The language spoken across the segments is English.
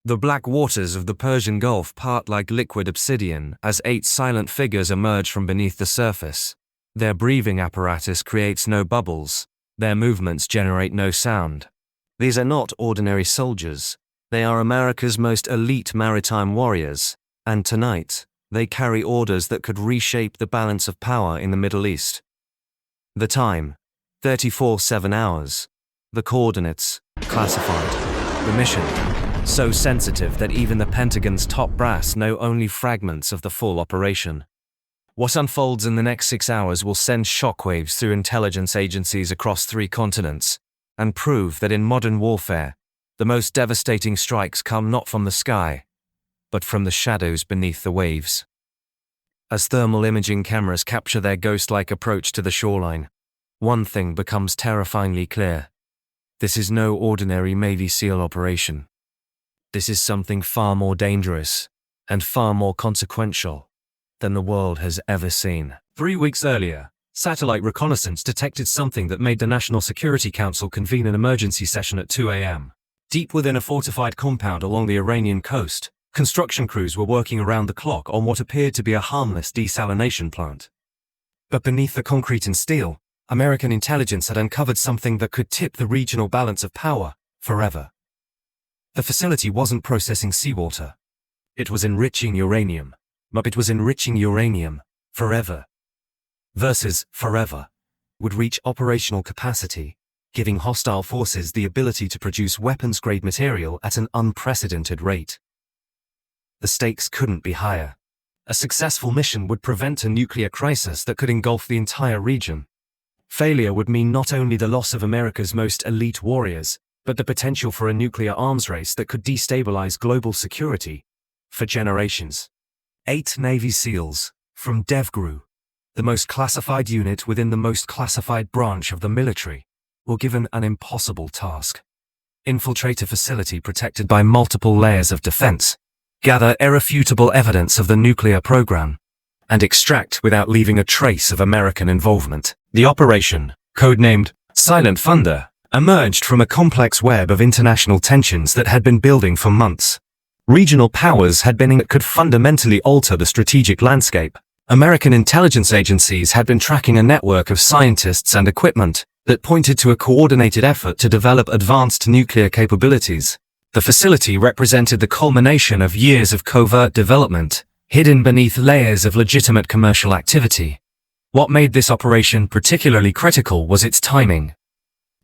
The black waters of the Persian Gulf part like liquid obsidian as 8 silent figures emerge from beneath the surface. Their breathing apparatus creates no bubbles. Their movements generate no sound. These are not ordinary soldiers. They are America's most elite maritime warriors, and tonight, they carry orders that could reshape the balance of power in the Middle East. The time, 34-7 hours. The coordinates, classified. The mission, so sensitive that even the Pentagon's top brass know only fragments of the full operation. What unfolds in the next 6 hours will send shockwaves through intelligence agencies across 3 continents, and prove that in modern warfare, the most devastating strikes come not from the sky, but from the shadows beneath the waves. As thermal imaging cameras capture their ghost-like approach to the shoreline, one thing becomes terrifyingly clear. This is no ordinary Navy SEAL operation. This is something far more dangerous and far more consequential than the world has ever seen. 3 weeks earlier, satellite reconnaissance detected something that made the National Security Council convene an emergency session at 2 a.m. Deep within a fortified compound along the Iranian coast, construction crews were working around the clock on what appeared to be a harmless desalination plant. But beneath the concrete and steel, American intelligence had uncovered something that could tip the regional balance of power forever. The facility wasn't processing seawater. It was enriching uranium. But it was enriching uranium forever. Versus forever would reach operational capacity, giving hostile forces the ability to produce weapons-grade material at an unprecedented rate. The stakes couldn't be higher. A successful mission would prevent a nuclear crisis that could engulf the entire region. Failure would mean not only the loss of America's most elite warriors, but the potential for a nuclear arms race that could destabilize global security for generations. 8 Navy SEALs, from DevGru, the most classified unit within the most classified branch of the military, were given an impossible task. Infiltrate a facility protected by multiple layers of defense, gather irrefutable evidence of the nuclear program, and extract without leaving a trace of American involvement. The operation, codenamed Silent Thunder, emerged from a complex web of international tensions that had been building for months. Regional powers had been that could fundamentally alter the strategic landscape. American intelligence agencies had been tracking a network of scientists and equipment that pointed to a coordinated effort to develop advanced nuclear capabilities. The facility represented the culmination of years of covert development, hidden beneath layers of legitimate commercial activity. What made this operation particularly critical was its timing.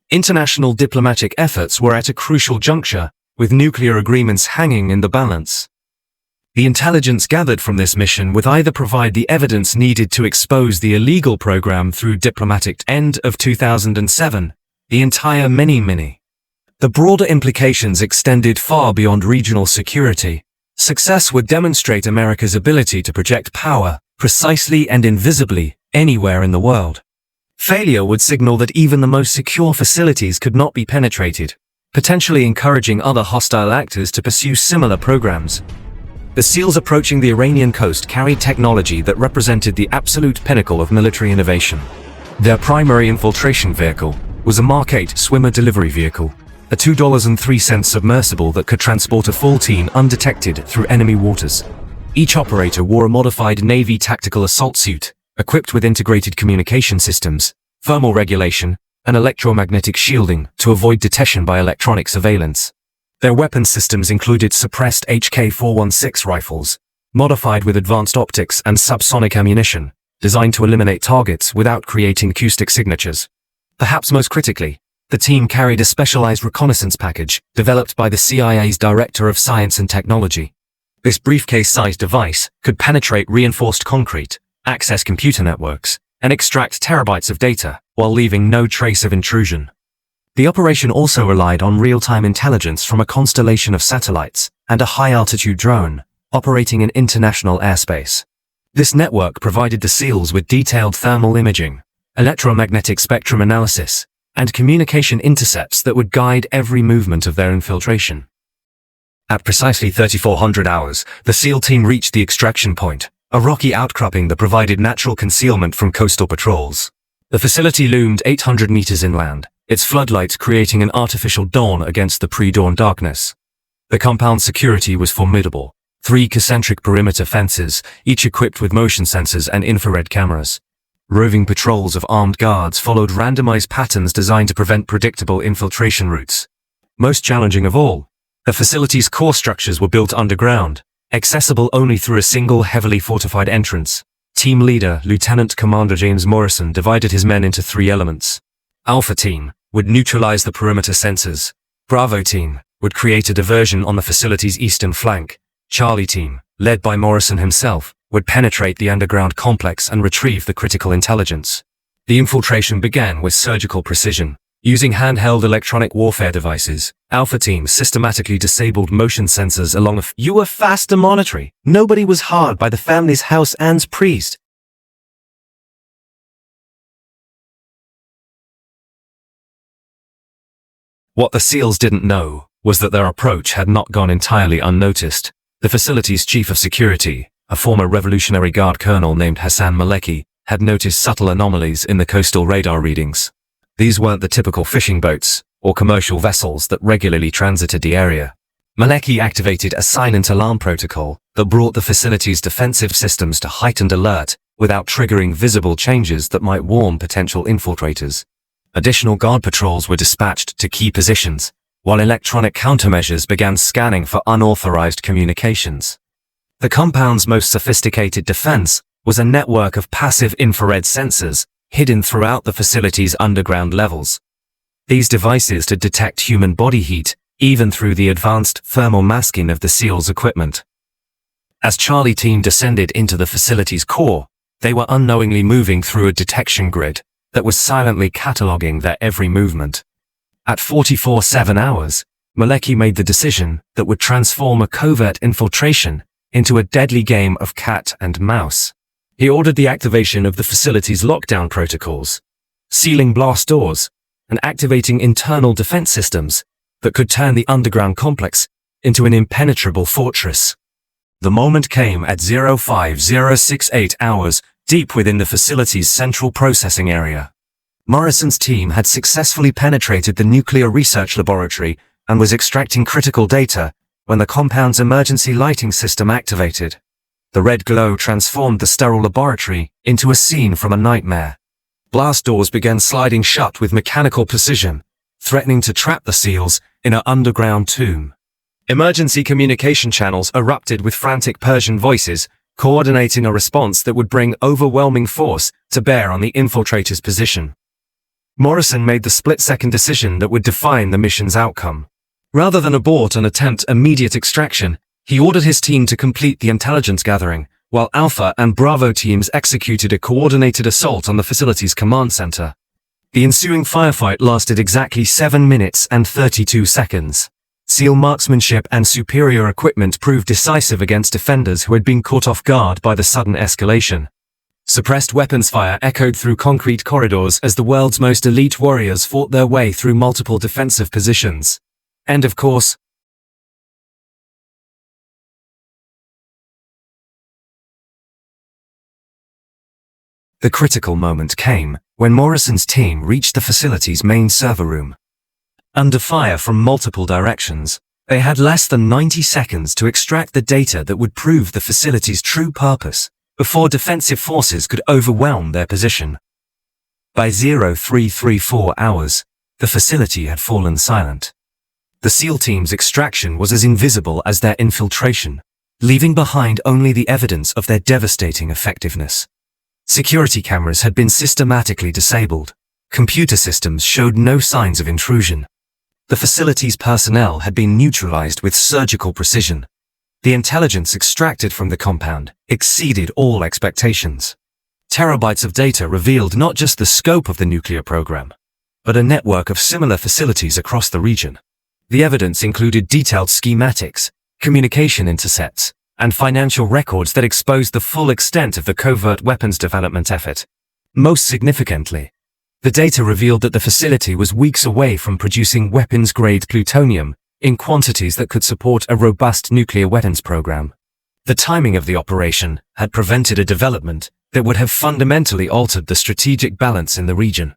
International diplomatic efforts were at a crucial juncture, with nuclear agreements hanging in the balance. The intelligence gathered from this mission would either provide the evidence needed to expose the illegal program through diplomatic end of 2007, the entire mini. The broader implications extended far beyond regional security. Success would demonstrate America's ability to project power, precisely and invisibly, anywhere in the world. Failure would signal that even the most secure facilities could not be penetrated, potentially encouraging other hostile actors to pursue similar programs. The SEALs approaching the Iranian coast carried technology that represented the absolute pinnacle of military innovation. Their primary infiltration vehicle was a Mark 8 swimmer delivery vehicle, a $2.03 submersible that could transport a full team undetected through enemy waters. Each operator wore a modified Navy tactical assault suit, equipped with integrated communication systems, thermal regulation, and electromagnetic shielding to avoid detection by electronic surveillance. Their weapon systems included suppressed HK-416 rifles, modified with advanced optics and subsonic ammunition, designed to eliminate targets without creating acoustic signatures. Perhaps most critically, the team carried a specialized reconnaissance package developed by the CIA's Director of Science and Technology. This briefcase-sized device could penetrate reinforced concrete, access computer networks, and extract terabytes of data, while leaving no trace of intrusion. The operation also relied on real-time intelligence from a constellation of satellites and a high-altitude drone, operating in international airspace. This network provided the SEALs with detailed thermal imaging, electromagnetic spectrum analysis, and communication intercepts that would guide every movement of their infiltration. At precisely 3400 hours, the SEAL team reached the extraction point, a rocky outcropping that provided natural concealment from coastal patrols. The facility loomed 800 meters inland, its floodlights creating an artificial dawn against the pre-dawn darkness. The compound's security was formidable. 3 concentric perimeter fences, each equipped with motion sensors and infrared cameras. Roving patrols of armed guards followed randomized patterns designed to prevent predictable infiltration routes. Most challenging of all, the facility's core structures were built underground, accessible only through a single heavily fortified entrance. Team leader, Lieutenant Commander James Morrison, divided his men into 3 elements. Alpha Team would neutralize the perimeter sensors. Bravo Team would create a diversion on the facility's eastern flank. Charlie Team, led by Morrison himself, would penetrate the underground complex and retrieve the critical intelligence. The infiltration began with surgical precision. Using handheld electronic warfare devices, Alpha Team systematically disabled motion sensors along a "You were faster" monitoring. Nobody was harmed by the family's house and's priest. What the SEALs didn't know was that their approach had not gone entirely unnoticed. The facility's chief of security, a former Revolutionary Guard colonel named Hassan Maleki, had noticed subtle anomalies in the coastal radar readings. These weren't the typical fishing boats or commercial vessels that regularly transited the area. Maleki activated a silent alarm protocol that brought the facility's defensive systems to heightened alert without triggering visible changes that might warn potential infiltrators. Additional guard patrols were dispatched to key positions, while electronic countermeasures began scanning for unauthorized communications. The compound's most sophisticated defense was a network of passive infrared sensors hidden throughout the facility's underground levels. These devices could detect human body heat, even through the advanced thermal masking of the SEALs' equipment. As Charlie Team descended into the facility's core, they were unknowingly moving through a detection grid that was silently cataloging their every movement. At 44/7 hours, Maleki made the decision that would transform a covert infiltration into a deadly game of cat and mouse. He ordered the activation of the facility's lockdown protocols, sealing blast doors, and activating internal defense systems that could turn the underground complex into an impenetrable fortress. The moment came at 05068 hours, deep within the facility's central processing area. Morrison's team had successfully penetrated the nuclear research laboratory and was extracting critical data when the compound's emergency lighting system activated. The red glow transformed the sterile laboratory into a scene from a nightmare. Blast doors began sliding shut with mechanical precision, threatening to trap the SEALs in an underground tomb. Emergency communication channels erupted with frantic Persian voices, coordinating a response that would bring overwhelming force to bear on the infiltrators' position. Morrison made the split-second decision that would define the mission's outcome. Rather than abort and attempt immediate extraction, he ordered his team to complete the intelligence gathering, while Alpha and Bravo teams executed a coordinated assault on the facility's command center. The ensuing firefight lasted exactly 7 minutes and 32 seconds. SEAL marksmanship and superior equipment proved decisive against defenders who had been caught off guard by the sudden escalation. Suppressed weapons fire echoed through concrete corridors as the world's most elite warriors fought their way through multiple defensive positions. And of course, the critical moment came when Morrison's team reached the facility's main server room. Under fire from multiple directions, they had less than 90 seconds to extract the data that would prove the facility's true purpose before defensive forces could overwhelm their position. By 0334 hours, the facility had fallen silent. The SEAL team's extraction was as invisible as their infiltration, leaving behind only the evidence of their devastating effectiveness. Security cameras had been systematically disabled. Computer systems showed no signs of intrusion. The facility's personnel had been neutralized with surgical precision. The intelligence extracted from the compound exceeded all expectations. Terabytes of data revealed not just the scope of the nuclear program, but a network of similar facilities across the region. The evidence included detailed schematics, communication intercepts, and financial records that exposed the full extent of the covert weapons development effort. Most significantly, the data revealed that the facility was weeks away from producing weapons-grade plutonium in quantities that could support a robust nuclear weapons program. The timing of the operation had prevented a development that would have fundamentally altered the strategic balance in the region.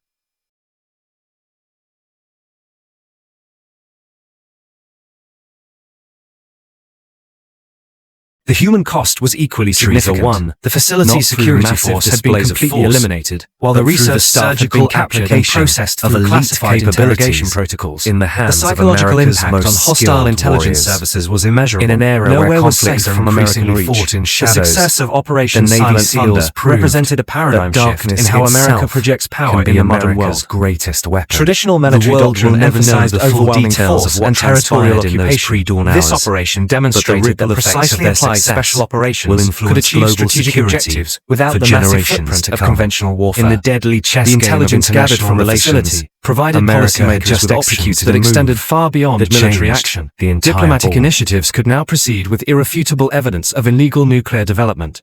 The human cost was equally significant. 1. The facility's security force had been completely eliminated, while the research staff had been captured and processed through classified interrogation protocols in the hands of America's most hostile intelligence services was immeasurable. In an era where conflicts are increasingly fought in shadows, the success of Operation Silent Thunder represented a paradigm shift in how America projects power in the modern world. Greatest weapon. Traditional military doctrine emphasized overwhelming force and territorial occupation. This operation demonstrated that precisely applied special operations could achieve strategic objectives without the massive footprint of conventional warfare. In the deadly chess game of intelligence gathered from the facility provided policymakers with options that extended far beyond military action. Diplomatic initiatives could now proceed with irrefutable evidence of illegal nuclear development.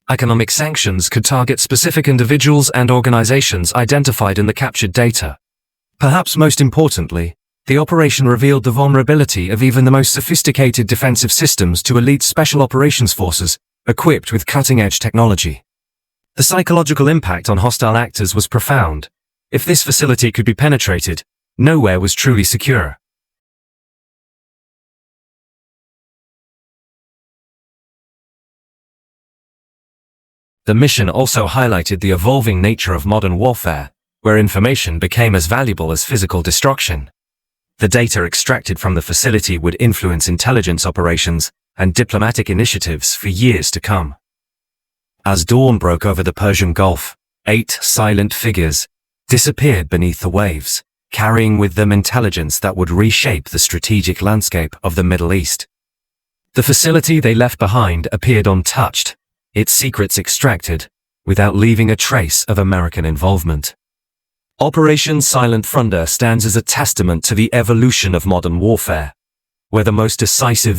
Economic sanctions could target specific individuals and organizations identified in the captured data. Perhaps most importantly, the operation revealed the vulnerability of even the most sophisticated defensive systems to elite special operations forces, equipped with cutting-edge technology. The psychological impact on hostile actors was profound. If this facility could be penetrated, nowhere was truly secure. The mission also highlighted the evolving nature of modern warfare, where information became as valuable as physical destruction. The data extracted from the facility would influence intelligence operations and diplomatic initiatives for years to come. As dawn broke over the Persian Gulf, 8 silent figures disappeared beneath the waves, carrying with them intelligence that would reshape the strategic landscape of the Middle East. The facility they left behind appeared untouched, its secrets extracted, without leaving a trace of American involvement. Operation Silent Thunder stands as a testament to the evolution of modern warfare, where the most decisive